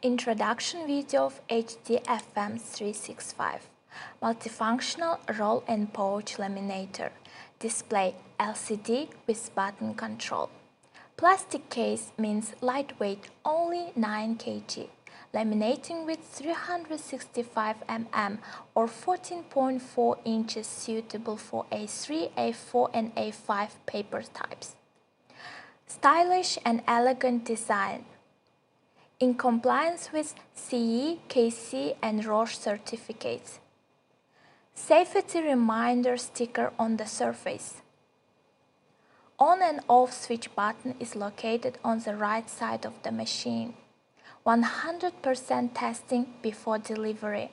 Introduction video of HD-FM365 Multifunctional Roll and Pouch Laminator. Display LCD with button control. Plastic case means lightweight, only 9 kg. Laminating with 365 mm or 14.4 inches, suitable for A3, A4 and A5 paper types. Stylish and elegant design. In compliance with CE, KC and RoHS certificates. Safety reminder sticker on the surface. On and off switch button is located on the right side of the machine. 100% testing before delivery.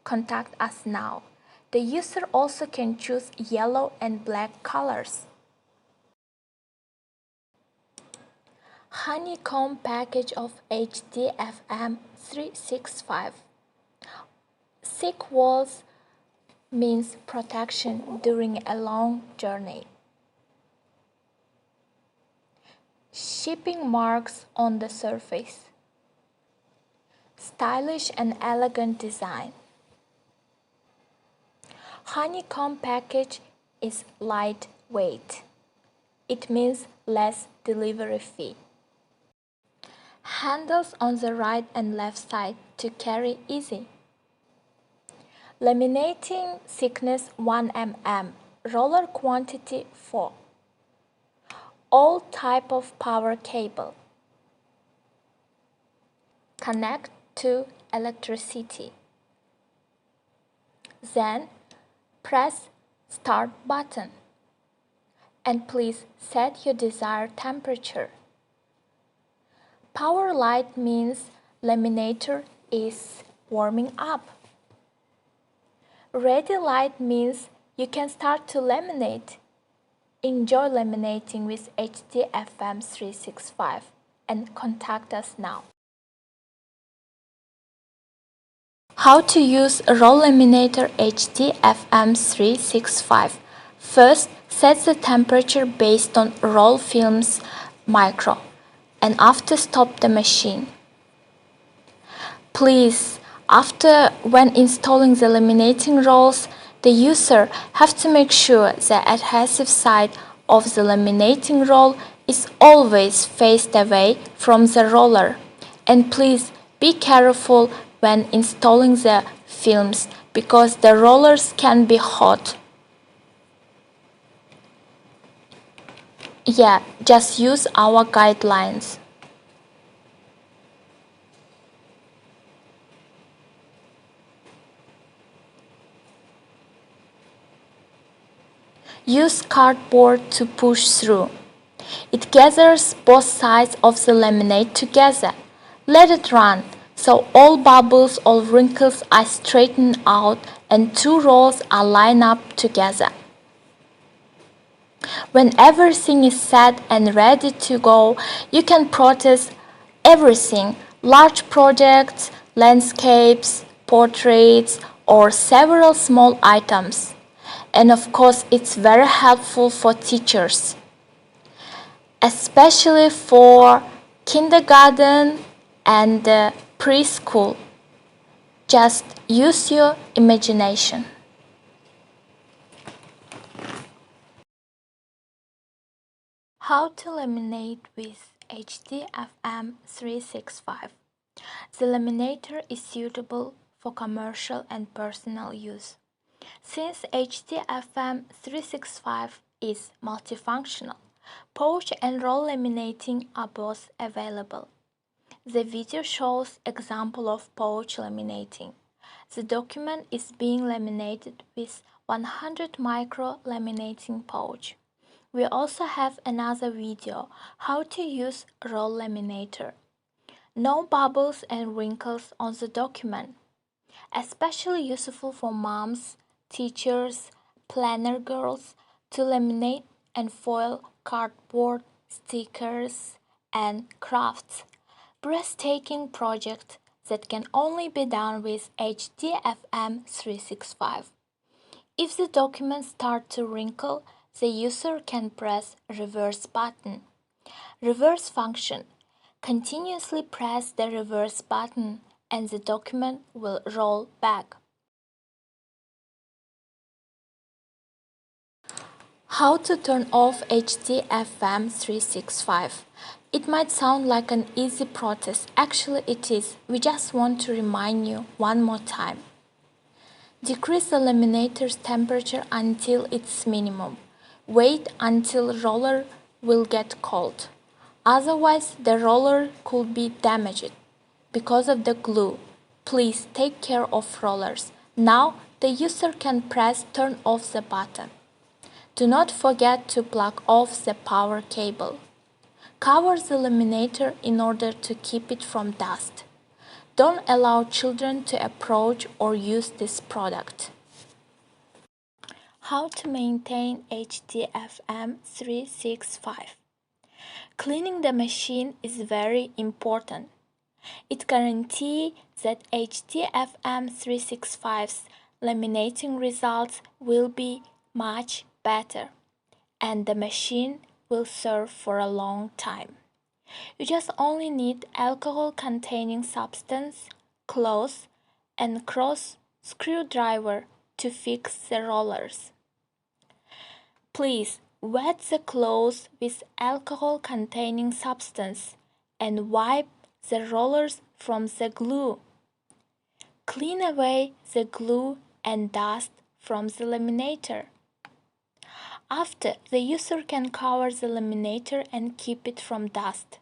Contact us now. The user also can choose yellow and black colors. Honeycomb Package of HDFM365. Thick walls means protection during a long journey. Shipping marks on the surface. Stylish and elegant design. Honeycomb package is lightweight. It means less delivery fee. Handles on the right and left side to carry easy. Laminating thickness 1 mm, roller quantity 4. All type of power cable. Connect to electricity. Then press start button and please set your desired temperature. Power light means laminator is warming up. Ready light means you can start to laminate. Enjoy laminating with HDFM365 and contact us now. How to use Roll Laminator HDFM365. First, set the temperature based on roll films micro and after stop the machine. Please, when installing the laminating rolls, the user have to make sure the adhesive side of the laminating roll is always faced away from the roller. And please be careful when installing the films because the rollers can be hot. Yeah, just use our guidelines. Use cardboard to push through. It gathers both sides of the laminate together. Let it run, so all bubbles or wrinkles are straightened out and two rolls are lined up together. When everything is set and ready to go, you can process everything: large projects, landscapes, portraits, or several small items. And of course, it's very helpful for teachers, especially for kindergarten and preschool. Just use your imagination. How to laminate with HDFM365. The laminator is suitable for commercial and personal use. Since HDFM365 is multifunctional, pouch and roll laminating are both available. The video shows example of pouch laminating. The document is being laminated with 100 micro laminating pouch. We also have another video how to use roll laminator. No bubbles and wrinkles on the document. Especially useful for moms, teachers, planner girls to laminate and foil cardboard, stickers, and crafts. Breathtaking project that can only be done with HDFM365. If the document starts to wrinkle, the user can press reverse button. Reverse function. Continuously press the reverse button and the document will roll back. How to turn off HDFM365. It might sound like an easy process, actually it is. We just want to remind you one more time. Decrease the laminator's temperature until its minimum. Wait until roller will get cold. Otherwise, the roller could be damaged because of the glue. Please take care of rollers. Now, the user can press turn off the button. Do not forget to plug off the power cable. Cover the laminator in order to keep it from dust. Don't allow children to approach or use this product. How to maintain HDFM365. Cleaning the machine is very important. It guarantees that HDFM365's laminating results will be much better, and the machine will serve for a long time. You just only need alcohol-containing substance, cloth, and cross screwdriver to fix the rollers. Please wet the cloth with alcohol-containing substance and wipe the rollers from the glue. Clean away the glue and dust from the laminator. After, the user can cover the laminator and keep it from dust.